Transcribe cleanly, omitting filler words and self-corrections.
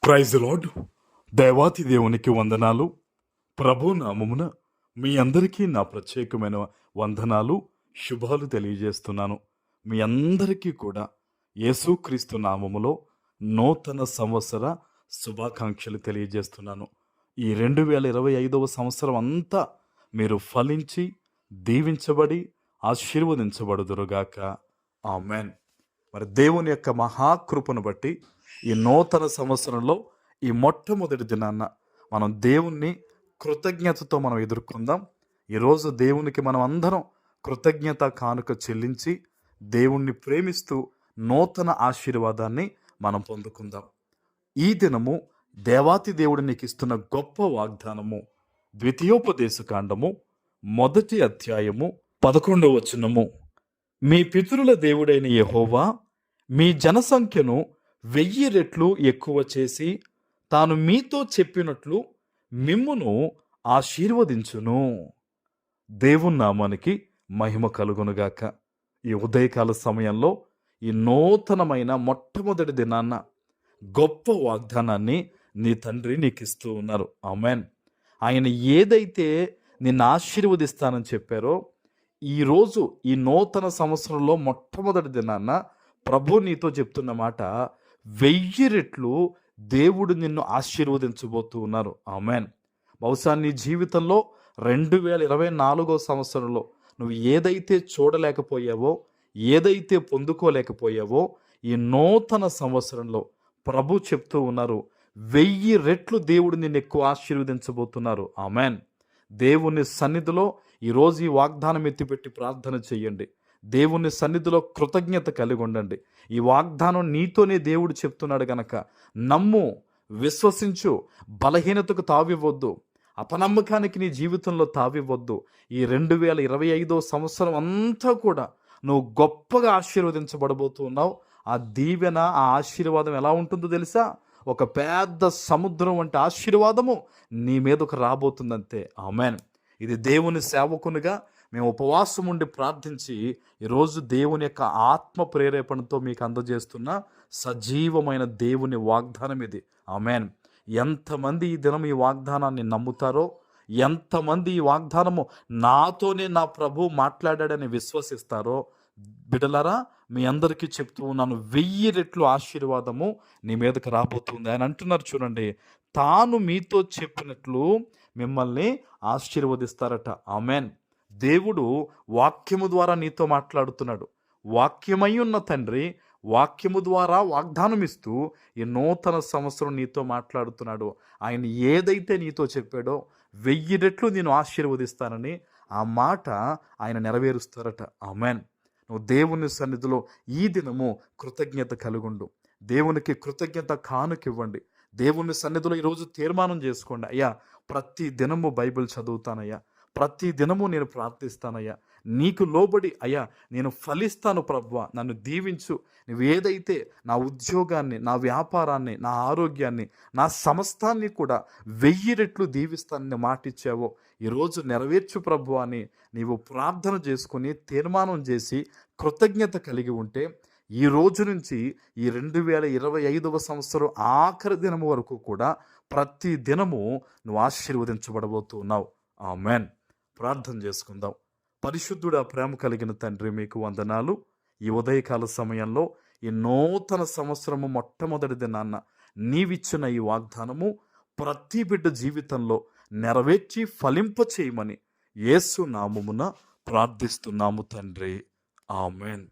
Praise lord. దేవాతి దేవునికి వందనాలు. ప్రభు నామమున మీ అందరికీ నా ప్రత్యేకమైన వందనాలు, శుభాలు తెలియజేస్తున్నాను. మీ అందరికీ కూడా యేసుక్రీస్తు నామములో నూతన సంవత్సర శుభాకాంక్షలు తెలియజేస్తున్నాను. ఈ 2025వ సంవత్సరం అంతా మీరు ఫలించి దీవించబడి ఆశీర్వదించబడుదురుగాక. ఆమెన్. మరి దేవుని యొక్క మహాకృపను బట్టి ఈ నూతన సంవత్సరంలో ఈ మొట్టమొదటి దినాన్న మనం దేవుణ్ణి కృతజ్ఞతతో మనం ఎదుర్కొందాం. ఈరోజు దేవునికి మనం అందరం కృతజ్ఞత కానుక చెల్లించి దేవుణ్ణి ప్రేమిస్తూ నూతన ఆశీర్వాదాన్ని మనం పొందుకుందాం. ఈ దినము దేవాతి దేవుడు నీకు ఇస్తున్న గొప్ప వాగ్దానము ద్వితీయోపదేశకాండము 1వ అధ్యాయము 11వ వచనము. మీ పితరుల దేవుడైన యెహోవా మీ జనసంఖ్యను 1000 రెట్లు ఎక్కువ చేసి తాను మీతో చెప్పినట్లు మిమ్మును ఆశీర్వదించును. దేవుని నామానికి మహిమ కలుగునుగాక. ఈ ఉదయకాల సమయంలో ఈ నూతనమైన మొట్టమొదటి దినాన్న గొప్ప వాగ్దానాన్ని నీ తండ్రి నీకు ఇస్తూ ఉన్నారు. ఆమెన్. ఆయన ఏదైతే నిన్ను ఆశీర్వదిస్తానని చెప్పారో ఈరోజు ఈ నూతన సంవత్సరంలో మొట్టమొదటి దినాన్న ప్రభు నీతో చెప్తున్న మాట, 1000 రెట్లు దేవుడు నిన్ను ఆశీర్వదించబోతూ ఉన్నారు. ఆమెన్. బహుశా నీ జీవితంలో 2024వ సంవత్సరంలో నువ్వు ఏదైతే చూడలేకపోయావో, ఏదైతే పొందుకోలేకపోయావో, ఈ నూతన సంవత్సరంలో ప్రభు చెప్తూ ఉన్నారు, 1000 రెట్లు దేవుడు నిన్ను ఎక్కువ ఆశీర్వదించబోతున్నారు. ఆమెన్. దేవుని సన్నిధిలో ఈరోజు ఈ వాగ్దానం ఎత్తిపెట్టి ప్రార్థన చెయ్యండి. దేవుని సన్నిధిలో కృతజ్ఞత కలిగి ఉండండి. ఈ వాగ్దానం నీతోనే దేవుడు చెప్తున్నాడు గనక నమ్ము, విశ్వసించు. బలహీనతకు తావివ్వద్దు, అపనమ్మకానికి నీ జీవితంలో తావివ్వద్దు. ఈ 2025వ సంవత్సరం అంతా కూడా నువ్వు గొప్పగా ఆశీర్వదించబడబోతూ ఉన్నావు. ఆ దీవెన, ఆ ఆశీర్వాదం ఎలా ఉంటుందో తెలుసా? ఒక పెద్ద సముద్రం వంటి ఆశీర్వాదము నీ మీదకు రాబోతుందంతే. ఆమెన్. ఇది దేవుని సేవకునిగా మేము ఉపవాసం ఉండి ప్రార్థించి ఈరోజు దేవుని యొక్క ఆత్మ ప్రేరేపణతో మీకు అందజేస్తున్న సజీవమైన దేవుని వాగ్దానం ఇది. ఆమెన్. ఎంతమంది ఈ దినం ఈ వాగ్దానాన్ని నమ్ముతారో, ఎంతమంది ఈ వాగ్దానము నాతోనే నా ప్రభు మాట్లాడాడని విశ్వసిస్తారో, బిడ్డలారా మీ అందరికీ చెప్తూ ఉన్నాను, 1000 రెట్లు ఆశీర్వాదము నీ మీదకి రాబోతుంది. ఆయన అంటున్నారు చూడండి, తాను మీతో చెప్పినట్లు మిమ్మల్ని ఆశీర్వదిస్తారట. ఆమెన్. దేవుడు వాక్యము ద్వారా నీతో మాట్లాడుతున్నాడు. వాక్యమై ఉన్న తండ్రి వాక్యము ద్వారా వాగ్దానం ఇస్తూ ఈ నూతన సంవత్సరం నీతో మాట్లాడుతున్నాడు. ఆయన ఏదైతే నీతో చెప్పాడో 1000 రెట్లు నేను ఆశీర్వదిస్తానని ఆ మాట ఆయన నెరవేరుస్తారట. ఆమెన్. నువ్వు దేవుని సన్నిధిలో ఈ దినము కృతజ్ఞత కలుగుండు. దేవునికి కృతజ్ఞత కానుకివ్వండి. దేవుని సన్నిధిలో ఈరోజు తీర్మానం చేసుకోండి, అయ్యా ప్రతి దినము బైబిల్ చదువుతానయ్యా, ప్రతి దినము నేను ప్రార్థిస్తానయ్యా, నీకు లోబడి అయ్యా నేను ఫలిస్తాను ప్రభువా, నన్ను దీవించు. నువ్వు ఏదైతే నా ఉద్యోగాన్ని, నా వ్యాపారాన్ని, నా ఆరోగ్యాన్ని, నా సమస్తాన్ని కూడా 1000 రెట్లు దీవిస్తానని మాటిచ్చావో ఈరోజు నెరవేర్చు ప్రభువా అని నీవు ప్రార్థన చేసుకుని తీర్మానం చేసి కృతజ్ఞత కలిగి ఉంటే ఈ రోజు నుంచి ఈ 2025వ సంవత్సరం ఆఖరి దినము వరకు కూడా ప్రతి దినము నువ్వు ఆశీర్వదించబడబోతూ ఉన్నావు. ఆమెన్. ప్రార్థన చేసుకుందాం. పరిశుద్ధుడా, ప్రేమ కలిగిన తండ్రి, మీకు వందనాలు. ఈ ఉదయకాల సమయంలో ఈ నూతన సంవత్సరము మొట్టమొదటి దినాన్న నీవిచ్చిన ఈ వాగ్దానము ప్రతి బిడ్డ జీవితంలో నెరవేర్చి ఫలింప చేయమని యేసు నామమున ప్రార్థిస్తున్నాము తండ్రి. ఆమెన్.